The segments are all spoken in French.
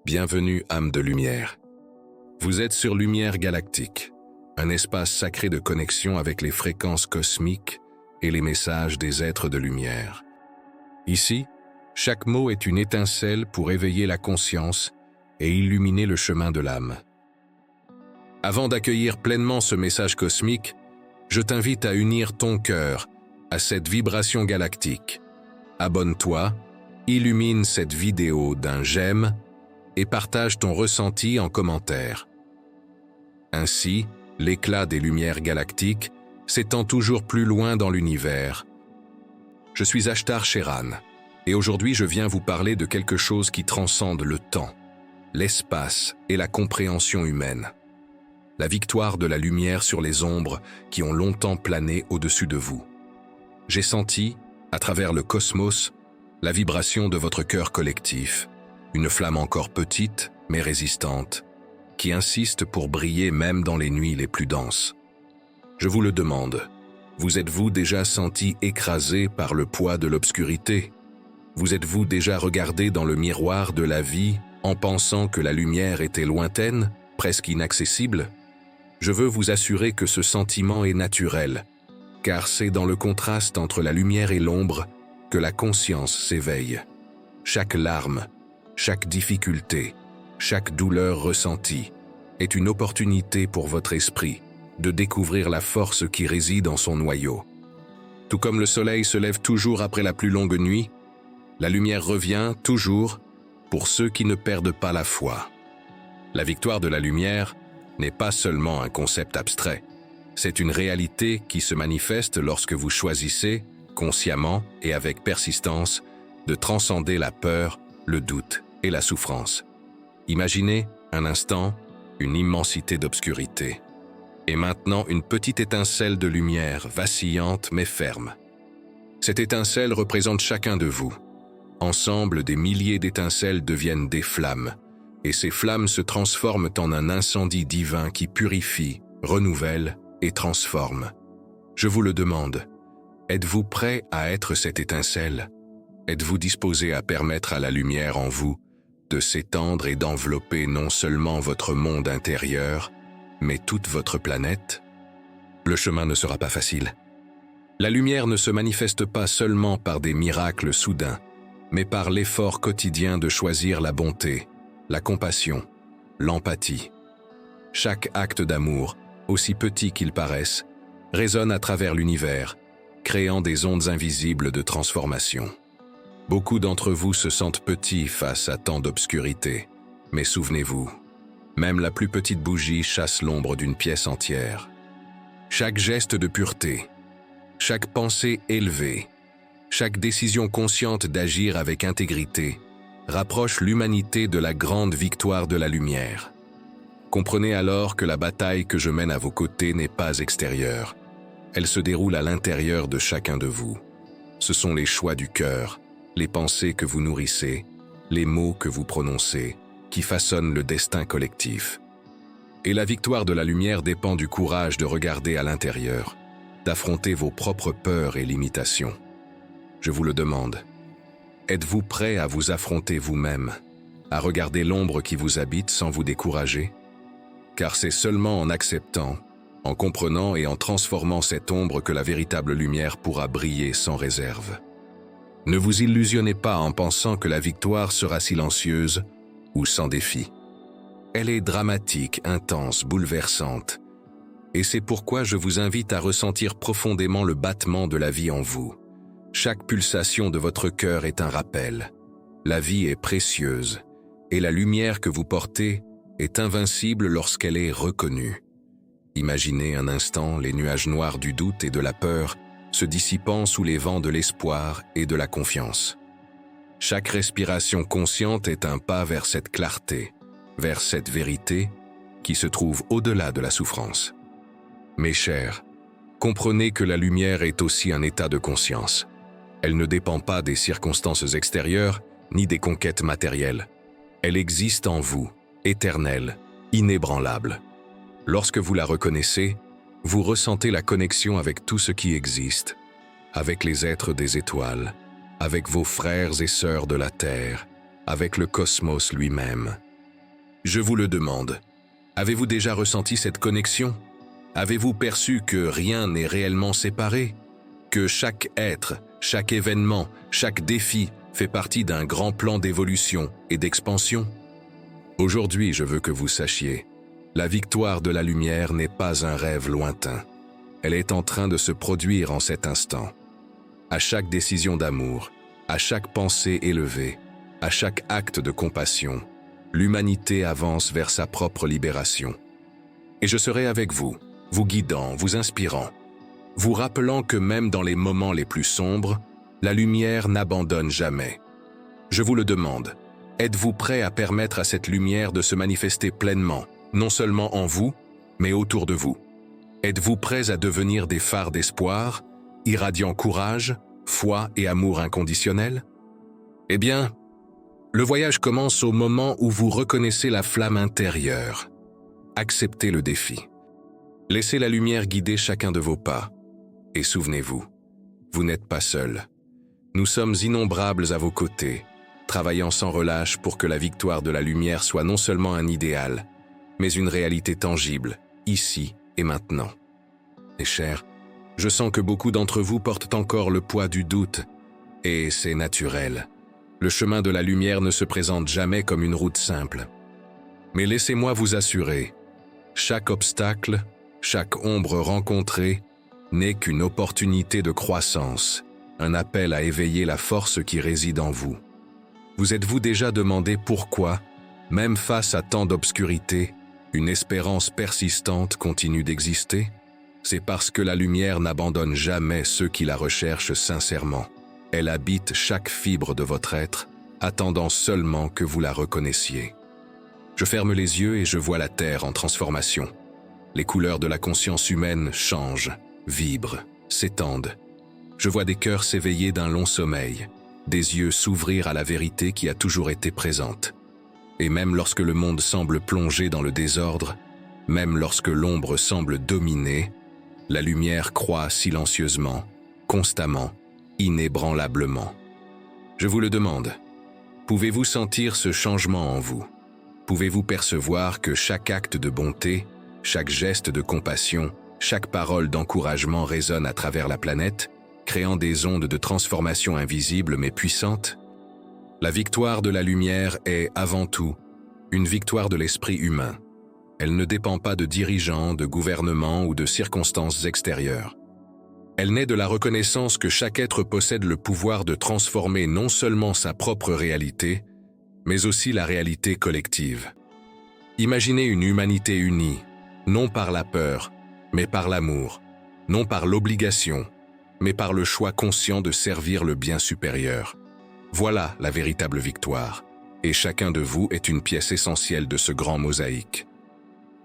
Bienvenue, âme de lumière. Vous êtes sur Lumière Galactique, un espace sacré de connexion avec les fréquences cosmiques et les messages des êtres de lumière. Ici, chaque mot est une étincelle pour éveiller la conscience et illuminer le chemin de l'âme. Avant d'accueillir pleinement ce message cosmique, je t'invite à unir ton cœur à cette vibration galactique. Abonne-toi, illumine cette vidéo d'un j'aime et partage ton ressenti en commentaire. Ainsi, l'éclat des lumières galactiques s'étend toujours plus loin dans l'univers. Je suis Ashtar Sheran, et aujourd'hui je viens vous parler de quelque chose qui transcende le temps, l'espace et la compréhension humaine. La victoire de la lumière sur les ombres qui ont longtemps plané au-dessus de vous. J'ai senti, à travers le cosmos, la vibration de votre cœur collectif, une flamme encore petite, mais résistante, qui insiste pour briller même dans les nuits les plus denses. Je vous le demande, vous êtes-vous déjà senti écrasé par le poids de l'obscurité? Vous êtes-vous déjà regardé dans le miroir de la vie en pensant que la lumière était lointaine, presque inaccessible? Je veux vous assurer que ce sentiment est naturel, car c'est dans le contraste entre la lumière et l'ombre que la conscience s'éveille. Chaque larme, chaque difficulté, chaque douleur ressentie est une opportunité pour votre esprit de découvrir la force qui réside en son noyau. Tout comme le soleil se lève toujours après la plus longue nuit, la lumière revient toujours pour ceux qui ne perdent pas la foi. La victoire de la lumière n'est pas seulement un concept abstrait, c'est une réalité qui se manifeste lorsque vous choisissez, consciemment et avec persistance, de transcender la peur, le doute et la souffrance. Imaginez, un instant, une immensité d'obscurité. Et maintenant, une petite étincelle de lumière, vacillante mais ferme. Cette étincelle représente chacun de vous. Ensemble, des milliers d'étincelles deviennent des flammes, et ces flammes se transforment en un incendie divin qui purifie, renouvelle et transforme. Je vous le demande, êtes-vous prêt à être cette étincelle? Êtes-vous disposé à permettre à la lumière en vous de s'étendre et d'envelopper non seulement votre monde intérieur, mais toute votre planète? Le chemin ne sera pas facile. La lumière ne se manifeste pas seulement par des miracles soudains, mais par l'effort quotidien de choisir la bonté, la compassion, l'empathie. Chaque acte d'amour, aussi petit qu'il paraisse, résonne à travers l'univers, créant des ondes invisibles de transformation. Beaucoup d'entre vous se sentent petits face à tant d'obscurité, mais souvenez-vous, même la plus petite bougie chasse l'ombre d'une pièce entière. Chaque geste de pureté, chaque pensée élevée, chaque décision consciente d'agir avec intégrité rapproche l'humanité de la grande victoire de la lumière. Comprenez alors que la bataille que je mène à vos côtés n'est pas extérieure. Elle se déroule à l'intérieur de chacun de vous. Ce sont les choix du cœur, les pensées que vous nourrissez, les mots que vous prononcez, qui façonnent le destin collectif. Et la victoire de la lumière dépend du courage de regarder à l'intérieur, d'affronter vos propres peurs et limitations. Je vous le demande, êtes-vous prêt à vous affronter vous-même, à regarder l'ombre qui vous habite sans vous décourager? Car c'est seulement en acceptant, en comprenant et en transformant cette ombre que la véritable lumière pourra briller sans réserve. Ne vous illusionnez pas en pensant que la victoire sera silencieuse ou sans défi. Elle est dramatique, intense, bouleversante. Et c'est pourquoi je vous invite à ressentir profondément le battement de la vie en vous. Chaque pulsation de votre cœur est un rappel. La vie est précieuse, et la lumière que vous portez est invincible lorsqu'elle est reconnue. Imaginez un instant les nuages noirs du doute et de la peur se dissipant sous les vents de l'espoir et de la confiance. Chaque respiration consciente est un pas vers cette clarté, vers cette vérité qui se trouve au-delà de la souffrance. Mes chers, comprenez que la lumière est aussi un état de conscience. Elle ne dépend pas des circonstances extérieures ni des conquêtes matérielles. Elle existe en vous, éternelle, inébranlable. Lorsque vous la reconnaissez, vous ressentez la connexion avec tout ce qui existe, avec les êtres des étoiles, avec vos frères et sœurs de la Terre, avec le cosmos lui-même, Je vous le demande. Avez-vous déjà ressenti cette connexion? Avez-vous perçu que rien n'est réellement séparé? Que chaque être, chaque événement, chaque défi fait partie d'un grand plan d'évolution et d'expansion? Aujourd'hui, je veux que vous sachiez, la victoire de la lumière n'est pas un rêve lointain. Elle est en train de se produire en cet instant. À chaque décision d'amour, à chaque pensée élevée, à chaque acte de compassion, l'humanité avance vers sa propre libération. Et je serai avec vous, vous guidant, vous inspirant, vous rappelant que même dans les moments les plus sombres, la lumière n'abandonne jamais. Je vous le demande, êtes-vous prêt à permettre à cette lumière de se manifester pleinement, non seulement en vous, mais autour de vous? Êtes-vous prêts à devenir des phares d'espoir, irradiant courage, foi et amour inconditionnel? Eh bien, le voyage commence au moment où vous reconnaissez la flamme intérieure. Acceptez le défi. Laissez la lumière guider chacun de vos pas. Et souvenez-vous, vous n'êtes pas seul. Nous sommes innombrables à vos côtés, travaillant sans relâche pour que la victoire de la lumière soit non seulement un idéal, mais une réalité tangible, ici et maintenant. Mes chers, je sens que beaucoup d'entre vous portent encore le poids du doute, et c'est naturel. Le chemin de la lumière ne se présente jamais comme une route simple. Mais laissez-moi vous assurer, chaque obstacle, chaque ombre rencontrée n'est qu'une opportunité de croissance, un appel à éveiller la force qui réside en vous. Vous êtes-vous déjà demandé pourquoi, même face à tant d'obscurité, une espérance persistante continue d'exister? C'est parce que la lumière n'abandonne jamais ceux qui la recherchent sincèrement. Elle habite chaque fibre de votre être, attendant seulement que vous la reconnaissiez. Je ferme les yeux et je vois la Terre en transformation. Les couleurs de la conscience humaine changent, vibrent, s'étendent. Je vois des cœurs s'éveiller d'un long sommeil, des yeux s'ouvrir à la vérité qui a toujours été présente. Et même lorsque le monde semble plongé dans le désordre, même lorsque l'ombre semble dominer, la lumière croît silencieusement, constamment, inébranlablement. Je vous le demande, pouvez-vous sentir ce changement en vous? Pouvez-vous percevoir que chaque acte de bonté, chaque geste de compassion, chaque parole d'encouragement résonne à travers la planète, créant des ondes de transformation invisibles mais puissantes? La victoire de la lumière est, avant tout, une victoire de l'esprit humain. Elle ne dépend pas de dirigeants, de gouvernements ou de circonstances extérieures. Elle naît de la reconnaissance que chaque être possède le pouvoir de transformer non seulement sa propre réalité, mais aussi la réalité collective. Imaginez une humanité unie, non par la peur, mais par l'amour, non par l'obligation, mais par le choix conscient de servir le bien supérieur. Voilà la véritable victoire, et chacun de vous est une pièce essentielle de ce grand mosaïque.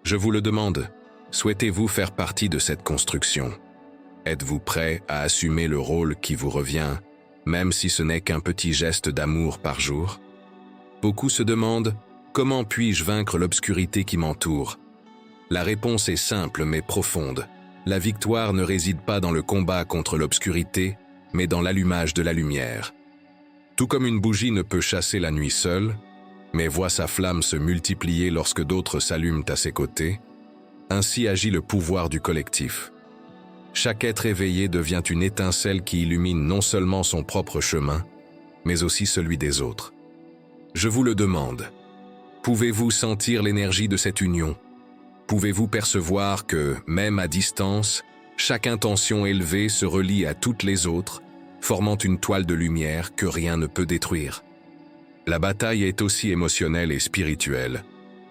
Je vous le demande, souhaitez-vous faire partie de cette construction? Êtes-vous prêt à assumer le rôle qui vous revient, même si ce n'est qu'un petit geste d'amour par jour? Beaucoup se demandent, comment puis-je vaincre l'obscurité qui m'entoure? La réponse est simple mais profonde. La victoire ne réside pas dans le combat contre l'obscurité, mais dans l'allumage de la lumière. Tout comme une bougie ne peut chasser la nuit seule, mais voit sa flamme se multiplier lorsque d'autres s'allument à ses côtés, ainsi agit le pouvoir du collectif. Chaque être éveillé devient une étincelle qui illumine non seulement son propre chemin, mais aussi celui des autres. Je vous le demande, pouvez-vous sentir l'énergie de cette union? Pouvez-vous percevoir que, même à distance, chaque intention élevée se relie à toutes les autres, formant une toile de lumière que rien ne peut détruire? La bataille est aussi émotionnelle et spirituelle.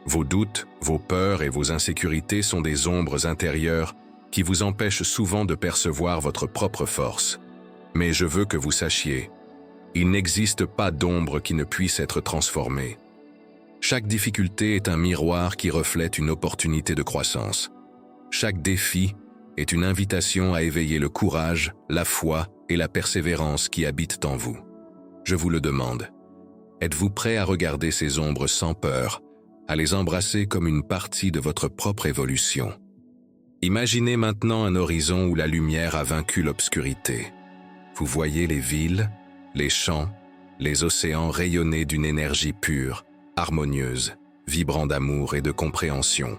Vos doutes, vos peurs et vos insécurités sont des ombres intérieures qui vous empêchent souvent de percevoir votre propre force. Mais je veux que vous sachiez, il n'existe pas d'ombre qui ne puisse être transformée. Chaque difficulté est un miroir qui reflète une opportunité de croissance. Chaque défi est une invitation à éveiller le courage, la foi et la persévérance qui habitent en vous. Je vous le demande. Êtes-vous prêt à regarder ces ombres sans peur, à les embrasser comme une partie de votre propre évolution? Imaginez maintenant un horizon où la lumière a vaincu l'obscurité. Vous voyez les villes, les champs, les océans rayonner d'une énergie pure, harmonieuse, vibrant d'amour et de compréhension.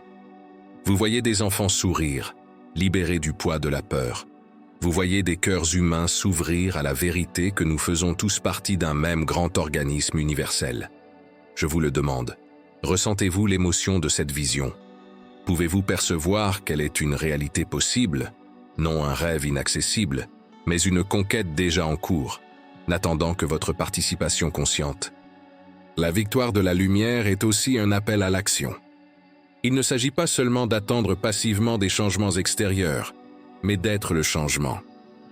Vous voyez des enfants sourire, libérés du poids de la peur. Vous voyez des cœurs humains s'ouvrir à la vérité que nous faisons tous partie d'un même grand organisme universel. Je vous le demande, ressentez-vous l'émotion de cette vision? Pouvez-vous percevoir qu'elle est une réalité possible, non un rêve inaccessible, mais une conquête déjà en cours, n'attendant que votre participation consciente? La victoire de la lumière est aussi un appel à l'action. Il ne s'agit pas seulement d'attendre passivement des changements extérieurs, mais d'être le changement.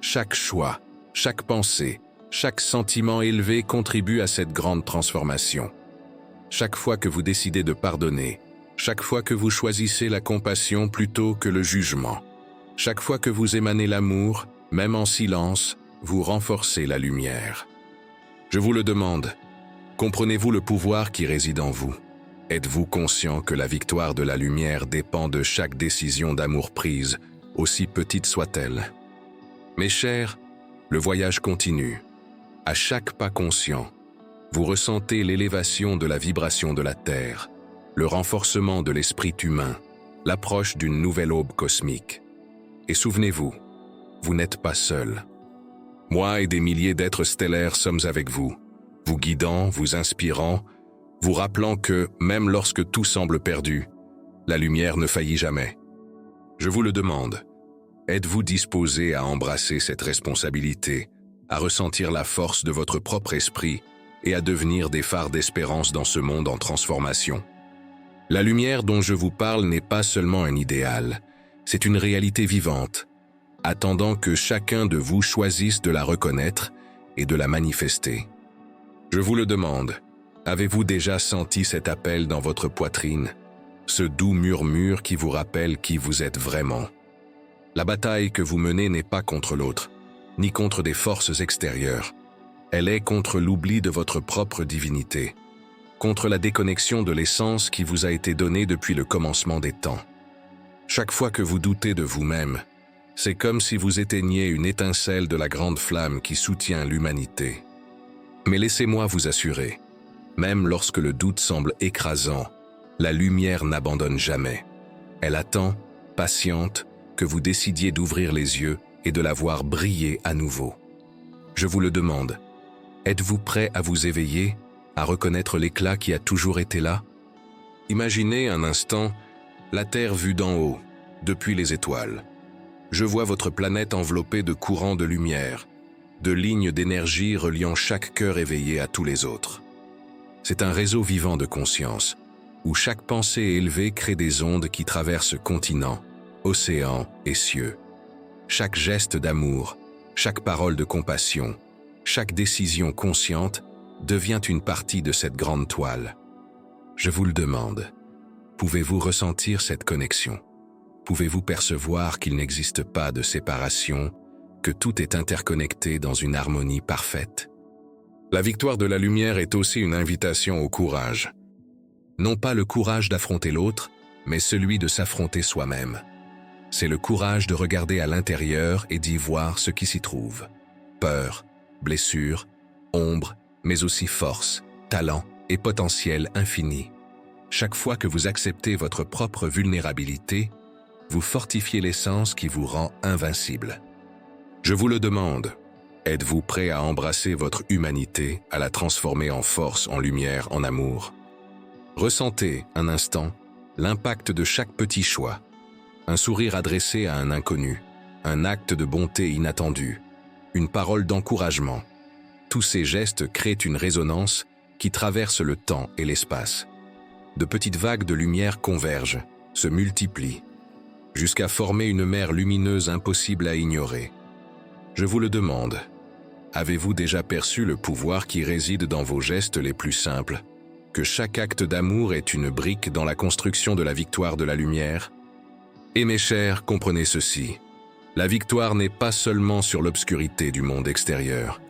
Chaque choix, chaque pensée, chaque sentiment élevé contribue à cette grande transformation. Chaque fois que vous décidez de pardonner, chaque fois que vous choisissez la compassion plutôt que le jugement, chaque fois que vous émanez l'amour, même en silence, vous renforcez la lumière. Je vous le demande, comprenez-vous le pouvoir qui réside en vous? Êtes-vous conscient que la victoire de la lumière dépend de chaque décision d'amour prise, aussi petite soit-elle? Mes chers, le voyage continue. À chaque pas conscient, vous ressentez l'élévation de la vibration de la Terre, le renforcement de l'esprit humain, l'approche d'une nouvelle aube cosmique. Et souvenez-vous, vous n'êtes pas seul. Moi et des milliers d'êtres stellaires sommes avec vous, vous guidant, vous inspirant, vous rappelant que, même lorsque tout semble perdu, la lumière ne faillit jamais. Je vous le demande, êtes-vous disposé à embrasser cette responsabilité, à ressentir la force de votre propre esprit et à devenir des phares d'espérance dans ce monde en transformation? La lumière dont je vous parle n'est pas seulement un idéal, c'est une réalité vivante, attendant que chacun de vous choisisse de la reconnaître et de la manifester. Je vous le demande, avez-vous déjà senti cet appel dans votre poitrine, ce doux murmure qui vous rappelle qui vous êtes vraiment? La bataille que vous menez n'est pas contre l'autre, ni contre des forces extérieures. Elle est contre l'oubli de votre propre divinité, contre la déconnexion de l'essence qui vous a été donnée depuis le commencement des temps. Chaque fois que vous doutez de vous-même, c'est comme si vous éteigniez une étincelle de la grande flamme qui soutient l'humanité. Mais laissez-moi vous assurer, même lorsque le doute semble écrasant, la lumière n'abandonne jamais. Elle attend, patiente, que vous décidiez d'ouvrir les yeux et de la voir briller à nouveau. Je vous le demande, êtes-vous prêt à vous éveiller, à reconnaître l'éclat qui a toujours été là? Imaginez un instant la Terre vue d'en haut, depuis les étoiles. Je vois votre planète enveloppée de courants de lumière, de lignes d'énergie reliant chaque cœur éveillé à tous les autres. C'est un réseau vivant de conscience, où chaque pensée élevée crée des ondes qui traversent continents, océans et cieux. Chaque geste d'amour, chaque parole de compassion, chaque décision consciente devient une partie de cette grande toile. Je vous le demande, pouvez-vous ressentir cette connexion? Pouvez-vous percevoir qu'il n'existe pas de séparation, que tout est interconnecté dans une harmonie parfaite? La victoire de la lumière est aussi une invitation au courage. Non pas le courage d'affronter l'autre, mais celui de s'affronter soi-même. C'est le courage de regarder à l'intérieur et d'y voir ce qui s'y trouve. Peur, blessure, ombre, mais aussi force, talent et potentiel infini. Chaque fois que vous acceptez votre propre vulnérabilité, vous fortifiez l'essence qui vous rend invincible. Je vous le demande, êtes-vous prêt à embrasser votre humanité, à la transformer en force, en lumière, en amour? Ressentez, un instant, l'impact de chaque petit choix. Un sourire adressé à un inconnu, un acte de bonté inattendu, une parole d'encouragement. Tous ces gestes créent une résonance qui traverse le temps et l'espace. De petites vagues de lumière convergent, se multiplient, jusqu'à former une mer lumineuse impossible à ignorer. Je vous le demande, avez-vous déjà perçu le pouvoir qui réside dans vos gestes les plus simples, que chaque acte d'amour est une brique dans la construction de la victoire de la lumière? Et mes chers, comprenez ceci, la victoire n'est pas seulement sur l'obscurité du monde extérieur,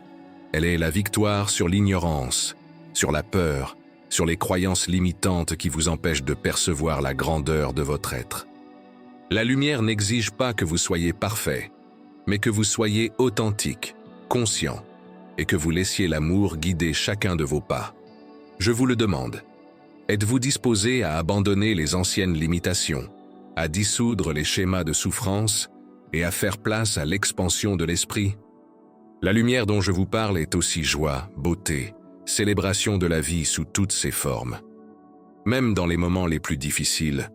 elle est la victoire sur l'ignorance, sur la peur, sur les croyances limitantes qui vous empêchent de percevoir la grandeur de votre être. La lumière n'exige pas que vous soyez parfait, mais que vous soyez authentique, conscient, et que vous laissiez l'amour guider chacun de vos pas. Je vous le demande, Êtes-vous disposé à abandonner les anciennes limitations, à dissoudre les schémas de souffrance et à faire place à l'expansion de l'esprit? La lumière dont je vous parle est aussi joie, beauté, célébration de la vie sous toutes ses formes. Même dans les moments les plus difficiles,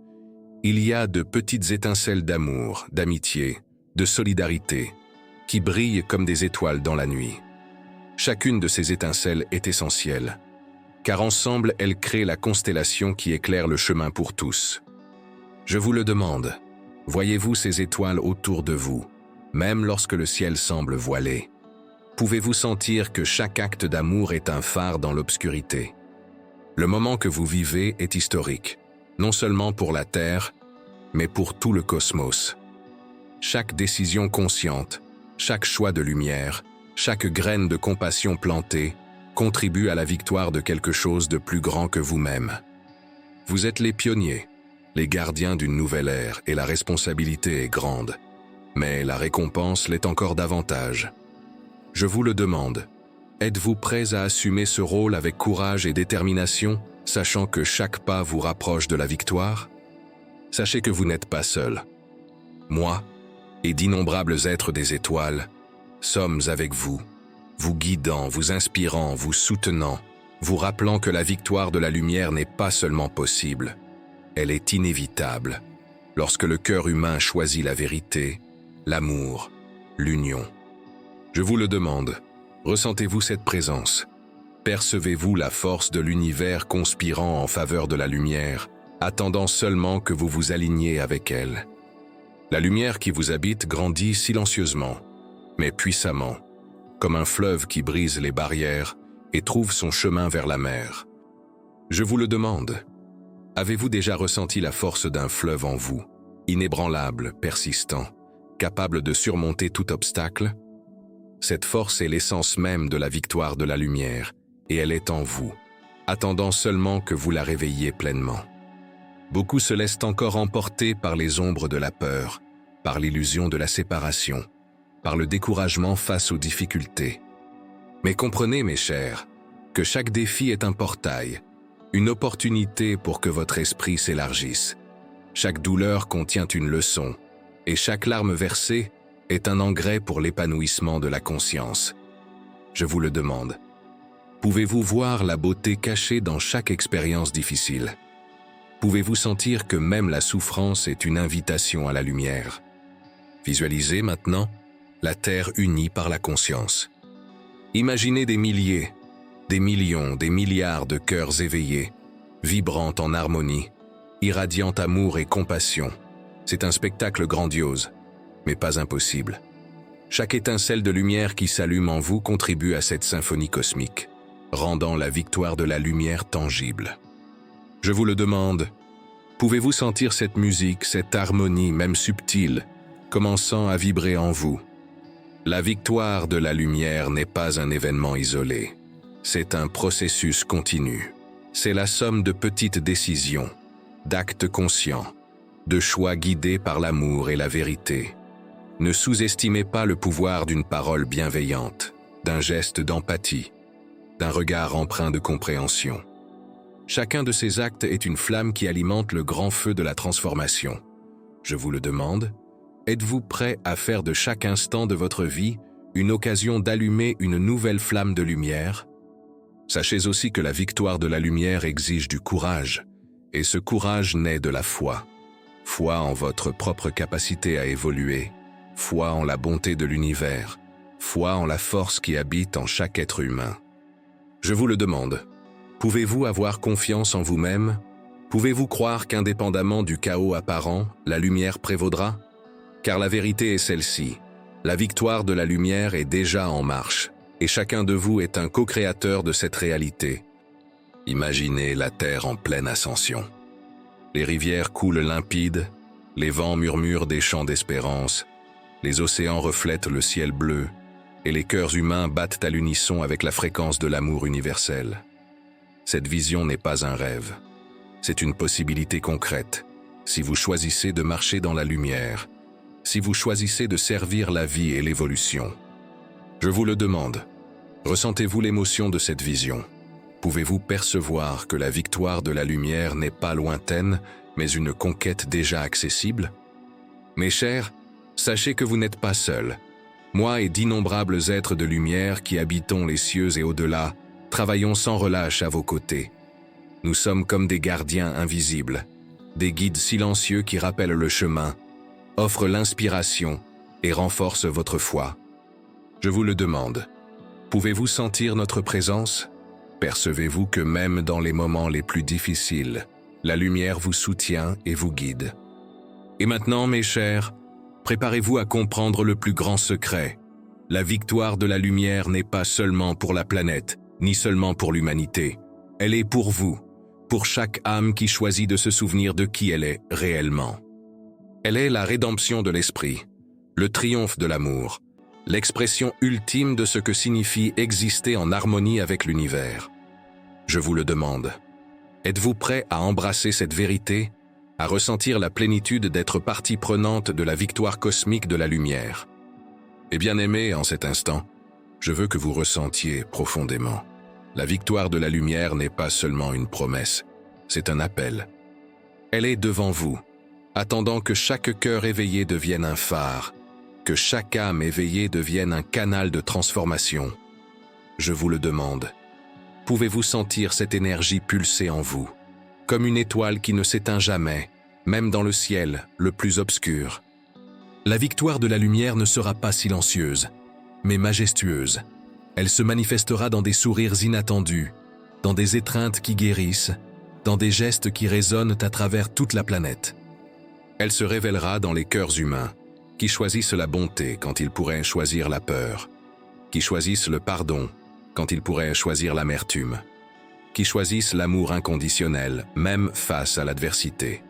il y a de petites étincelles d'amour, d'amitié, de solidarité, qui brillent comme des étoiles dans la nuit. Chacune de ces étincelles est essentielle, car ensemble elles créent la constellation qui éclaire le chemin pour tous. Je vous le demande, voyez-vous ces étoiles autour de vous, même lorsque le ciel semble voilé? Pouvez-vous sentir que chaque acte d'amour est un phare dans l'obscurité? Le moment que vous vivez est historique, non seulement pour la Terre, mais pour tout le cosmos. Chaque décision consciente, chaque choix de lumière, chaque graine de compassion plantée, contribue à la victoire de quelque chose de plus grand que vous-même. Vous êtes les pionniers, les gardiens d'une nouvelle ère, et la responsabilité est grande. Mais la récompense l'est encore davantage. Je vous le demande, êtes-vous prêts à assumer ce rôle avec courage et détermination, sachant que chaque pas vous rapproche de la victoire? Sachez que vous n'êtes pas seul. Moi, et d'innombrables êtres des étoiles, sommes avec vous, vous guidant, vous inspirant, vous soutenant, vous rappelant que la victoire de la lumière n'est pas seulement possible, elle est inévitable, lorsque le cœur humain choisit la vérité, l'amour, l'union. Je vous le demande, ressentez-vous cette présence? Percevez-vous la force de l'univers conspirant en faveur de la lumière, attendant seulement que vous vous aligniez avec elle? La lumière qui vous habite grandit silencieusement, mais puissamment, comme un fleuve qui brise les barrières et trouve son chemin vers la mer. Je vous le demande, avez-vous déjà ressenti la force d'un fleuve en vous, inébranlable, persistant, capable de surmonter tout obstacle? Cette force est l'essence même de la victoire de la lumière, et elle est en vous, attendant seulement que vous la réveilliez pleinement. Beaucoup se laissent encore emporter par les ombres de la peur, par l'illusion de la séparation, par le découragement face aux difficultés. Mais comprenez, mes chers, que chaque défi est un portail, une opportunité pour que votre esprit s'élargisse. Chaque douleur contient une leçon, et chaque larme versée est un engrais pour l'épanouissement de la conscience. Je vous le demande, pouvez-vous voir la beauté cachée dans chaque expérience difficile? Pouvez-vous sentir que même la souffrance est une invitation à la lumière? Visualisez maintenant la Terre unie par la conscience. Imaginez des milliers, des millions, des milliards de cœurs éveillés, vibrant en harmonie, irradiant amour et compassion. C'est un spectacle grandiose, mais pas impossible. Chaque étincelle de lumière qui s'allume en vous contribue à cette symphonie cosmique, rendant la victoire de la lumière tangible. Je vous le demande, pouvez-vous sentir cette musique, cette harmonie, même subtile, commençant à vibrer en vous? La victoire de la lumière n'est pas un événement isolé. C'est un processus continu. C'est la somme de petites décisions, d'actes conscients, de choix guidés par l'amour et la vérité. Ne sous-estimez pas le pouvoir d'une parole bienveillante, d'un geste d'empathie, d'un regard empreint de compréhension. Chacun de ces actes est une flamme qui alimente le grand feu de la transformation. Je vous le demande, êtes-vous prêt à faire de chaque instant de votre vie une occasion d'allumer une nouvelle flamme de lumière? Sachez aussi que la victoire de la lumière exige du courage, et ce courage naît de la foi. Foi en votre propre capacité à évoluer, foi en la bonté de l'univers, foi en la force qui habite en chaque être humain. Je vous le demande, pouvez-vous avoir confiance en vous-même? Pouvez-vous croire qu'indépendamment du chaos apparent, la lumière prévaudra? Car la vérité est celle-ci, la victoire de la lumière est déjà en marche, et chacun de vous est un co-créateur de cette réalité. Imaginez la Terre en pleine ascension. Les rivières coulent limpides, les vents murmurent des chants d'espérance, les océans reflètent le ciel bleu, et les cœurs humains battent à l'unisson avec la fréquence de l'amour universel. Cette vision n'est pas un rêve, c'est une possibilité concrète, si vous choisissez de marcher dans la lumière, si vous choisissez de servir la vie et l'évolution. Je vous le demande, ressentez-vous l'émotion de cette vision? Pouvez-vous percevoir que la victoire de la lumière n'est pas lointaine, mais une conquête déjà accessible? Mes chers, sachez que vous n'êtes pas seuls. Moi et d'innombrables êtres de lumière qui habitons les cieux et au-delà, travaillons sans relâche à vos côtés. Nous sommes comme des gardiens invisibles, des guides silencieux qui rappellent le chemin, offrent l'inspiration et renforcent votre foi. Je vous le demande, pouvez-vous sentir notre présence? Percevez-vous que même dans les moments les plus difficiles, la lumière vous soutient et vous guide? Et maintenant, mes chers, préparez-vous à comprendre le plus grand secret. La victoire de la lumière n'est pas seulement pour la planète, ni seulement pour l'humanité. Elle est pour vous, pour chaque âme qui choisit de se souvenir de qui elle est réellement. Elle est la rédemption de l'esprit, le triomphe de l'amour, l'expression ultime de ce que signifie exister en harmonie avec l'univers. Je vous le demande, êtes-vous prêt à embrasser cette vérité, à ressentir la plénitude d'être partie prenante de la victoire cosmique de la lumière? Et bien-aimés, en cet instant, je veux que vous ressentiez profondément. La victoire de la lumière n'est pas seulement une promesse, c'est un appel. Elle est devant vous, attendant que chaque cœur éveillé devienne un phare, que chaque âme éveillée devienne un canal de transformation. Je vous le demande, pouvez-vous sentir cette énergie pulser en vous, comme une étoile qui ne s'éteint jamais, même dans le ciel le plus obscur? La victoire de la lumière ne sera pas silencieuse, mais majestueuse. Elle se manifestera dans des sourires inattendus, dans des étreintes qui guérissent, dans des gestes qui résonnent à travers toute la planète. Elle se révélera dans les cœurs humains, qui choisissent la bonté quand ils pourraient choisir la peur, qui choisissent le pardon quand ils pourraient choisir l'amertume, qui choisissent l'amour inconditionnel, même face à l'adversité.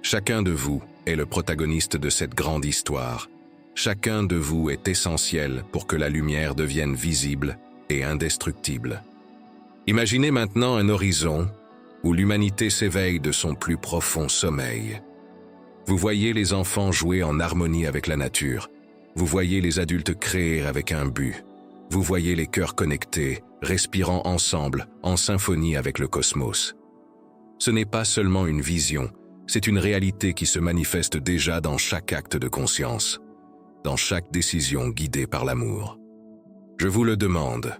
Chacun de vous est le protagoniste de cette grande histoire. Chacun de vous est essentiel pour que la lumière devienne visible et indestructible. Imaginez maintenant un horizon où l'humanité s'éveille de son plus profond sommeil. Vous voyez les enfants jouer en harmonie avec la nature. Vous voyez les adultes créer avec un but. Vous voyez les cœurs connectés, respirant ensemble, en symphonie avec le cosmos. Ce n'est pas seulement une vision, c'est une réalité qui se manifeste déjà dans chaque acte de conscience, dans chaque décision guidée par l'amour. Je vous le demande,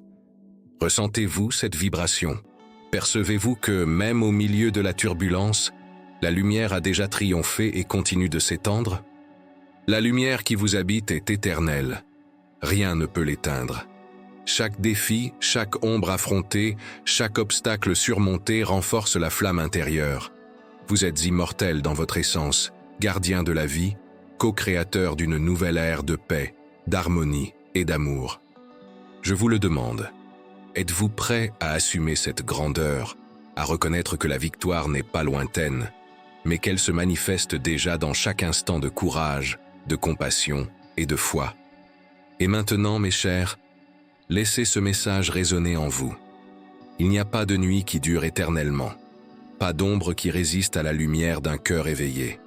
ressentez-vous cette vibration? Percevez-vous que, même au milieu de la turbulence, la lumière a déjà triomphé et continue de s'étendre? La lumière qui vous habite est éternelle. Rien ne peut l'éteindre. Chaque défi, chaque ombre affrontée, chaque obstacle surmonté renforce la flamme intérieure. Vous êtes immortel dans votre essence, gardien de la vie, co-créateur d'une nouvelle ère de paix, d'harmonie et d'amour. Je vous le demande, êtes-vous prêt à assumer cette grandeur, à reconnaître que la victoire n'est pas lointaine, mais qu'elle se manifeste déjà dans chaque instant de courage, de compassion et de foi? Et maintenant, mes chers, laissez ce message résonner en vous. Il n'y a pas de nuit qui dure éternellement, pas d'ombre qui résiste à la lumière d'un cœur éveillé.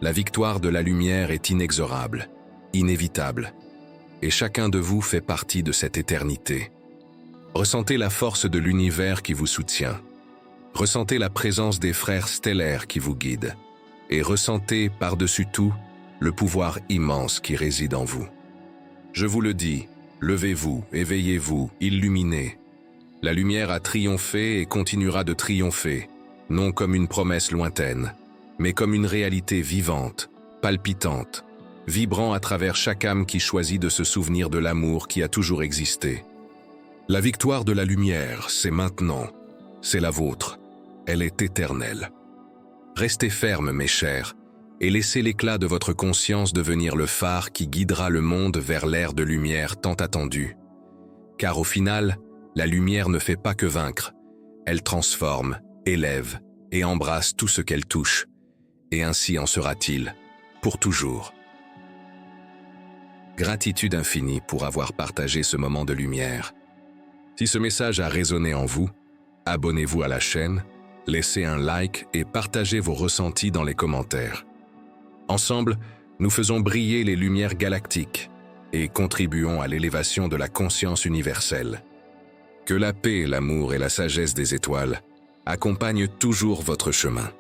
La victoire de la lumière est inexorable, inévitable, et chacun de vous fait partie de cette éternité. Ressentez la force de l'univers qui vous soutient. Ressentez la présence des frères stellaires qui vous guident. Et ressentez par-dessus tout le pouvoir immense qui réside en vous. Je vous le dis, levez-vous, éveillez-vous, illuminez. La lumière a triomphé et continuera de triompher, non comme une promesse lointaine, mais comme une réalité vivante, palpitante, vibrant à travers chaque âme qui choisit de se souvenir de l'amour qui a toujours existé. La victoire de la lumière, c'est maintenant, c'est la vôtre, elle est éternelle. Restez fermes, mes chers, et laissez l'éclat de votre conscience devenir le phare qui guidera le monde vers l'ère de lumière tant attendue. Car au final, la lumière ne fait pas que vaincre, elle transforme, élève et embrasse tout ce qu'elle touche, et ainsi en sera-t-il, pour toujours. Gratitude infinie pour avoir partagé ce moment de lumière. Si ce message a résonné en vous, abonnez-vous à la chaîne, laissez un like et partagez vos ressentis dans les commentaires. Ensemble, nous faisons briller les lumières galactiques et contribuons à l'élévation de la conscience universelle. Que la paix, l'amour et la sagesse des étoiles accompagnent toujours votre chemin.